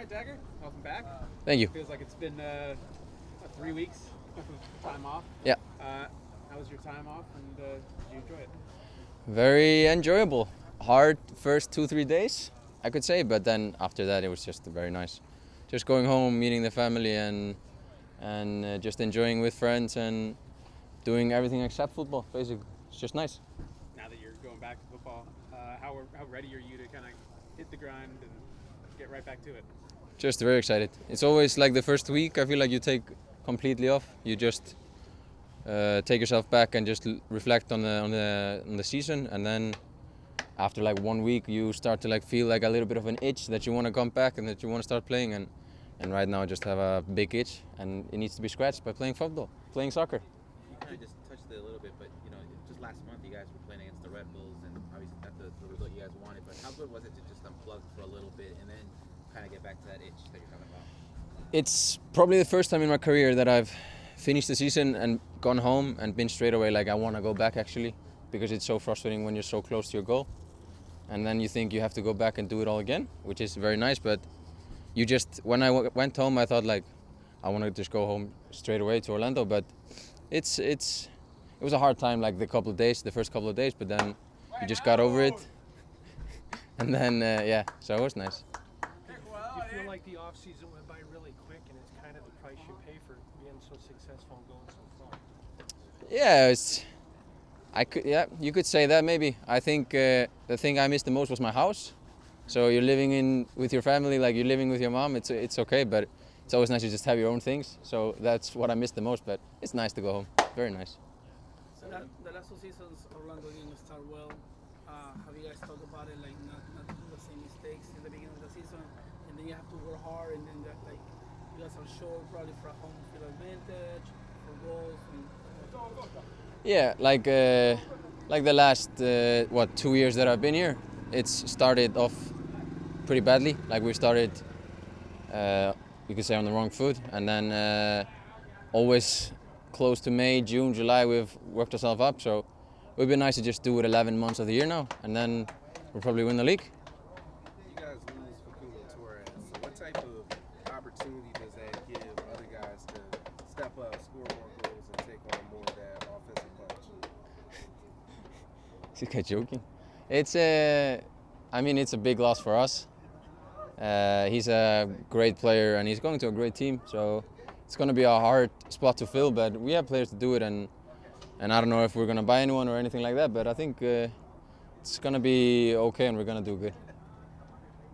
right, Dagur, welcome back. Thank you. Feels like it's been 3 weeks of time off. Yeah. How was your time off, and did you enjoy it? Very enjoyable. Hard first 2-3 days, I could say, but then after that it was just very nice. Just going home, meeting the family, and just enjoying with friends and doing everything except football. Basically, it's just nice. Now that you're going back to football, how ready are you to kind of hit the grind and get right back to it? Just very excited. It's always like the first week. I feel like you take completely off. You just take yourself back and just reflect on the season, and then after like 1 week you start to like feel like a little bit of an itch that you want to come back and that you want to start playing, and right now I just have a big itch and it needs to be scratched by playing football, playing soccer. You kind of just touched it a little bit, but you know, just last month you guys were playing against the Red Bulls, and obviously not the result you guys wanted, but how good was it to just unplug for a little bit and then kind of get back to that itch that you're talking about? It's probably the first time in my career that I've finished the season and gone home and been straight away like I want to go back, actually, because it's so frustrating when you're so close to your goal, and then you think you have to go back and do it all again, which is very nice. But you just, when I went home, I thought like I want to just go home straight away to Orlando, but it was a hard time, like the first couple of days, but then you just got over it, and then yeah, so it was nice. You feel like the off season went by really quick, and it's kind of the price you pay for being so successful and going so far. Yeah, you could say that maybe. I think the thing I missed the most was my house. So you're living with your family, like you're living with your mom. It's okay, but it's always nice to just have your own things. So that's what I missed the most. But it's nice to go home. Very nice. So the last 2 seasons, Orlando didn't start well. Have you guys talked about it, like not do the same mistakes in the beginning of the season, and then you have to work hard, and then that, like you guys are short probably for a home field advantage, for goals. Yeah, like the last 2 years that I've been here, it's started off pretty badly. Like we started, you could say, on the wrong foot, and then always close to May, June, July, we've worked ourselves up. So it would be nice to just do it 11 months of the year now, and then we'll probably win the league. You guys lose for Thorhallsson. So what type of opportunity does that give other guys to step up, score more goals, and take on more of that offensive punch? Is this guy joking? It's a big loss for us. He's a great player and he's going to a great team, so it's going to be a hard spot to fill, but we have players to do it, and I don't know if we're going to buy anyone or anything like that, but I think it's going to be okay and we're going to do good.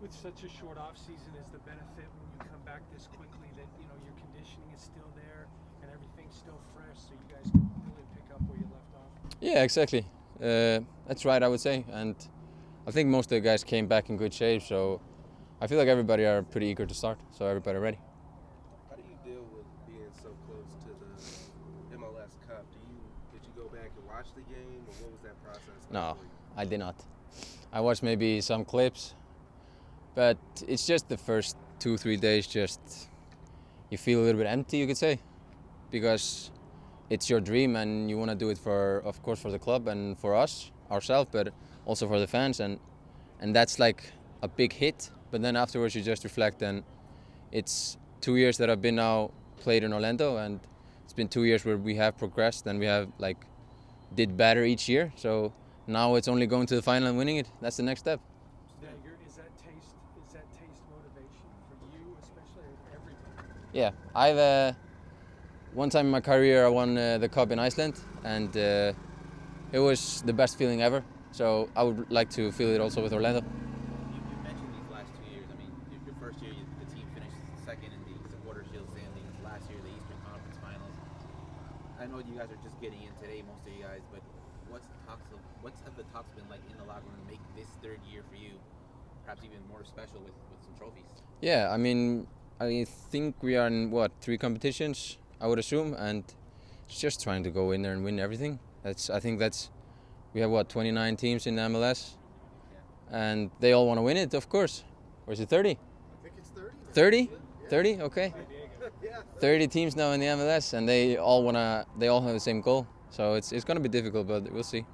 With such a short off season, is the benefit when you come back this quickly that your conditioning is still there and everything's still fresh, so you guys can really pick up where you left off? Yeah, exactly. That's right, I would say, and I think most of the guys came back in good shape, so I feel like everybody are pretty eager to start, so everybody ready. How do you deal with being so close to the MLS Cup? Did you go back and watch the game, or what was that process like? No, I did not. I watched maybe some clips, but it's just the first 2-3 days, just you feel a little bit empty, you could say, because it's your dream and you want to do it of course, for the club and for ourselves, but also for the fans, and that's like a big hit. But then afterwards you just reflect, and it's 2 years that I've been now played in Orlando, and it's been 2 years where we have progressed and we have like did better each year. So now it's only going to the final and winning it. That's the next step. Is that taste motivation for you, especially, or everybody? Yeah, I've one time in my career I won the cup in Iceland, and it was the best feeling ever. So I would like to feel it also with Orlando. You mentioned these last 2 years. I mean, your first year, the team finished second in the Supporters Shield standings. Last year, the Eastern Conference Finals. I know you guys are just getting in today, most of you guys, but what have the talks been like in the locker room to make this third year for you perhaps even more special with some trophies? Yeah, I mean, I think we are in 3 competitions, I would assume, and it's just trying to go in there and win everything. We have 29 teams in the MLS, and they all want to win it, of course. Or is it 30? I think it's 30. 30? Yeah. 30? Okay. Yeah. 30 teams now in the MLS, and they all have the same goal. So it's going to be difficult, but we'll see.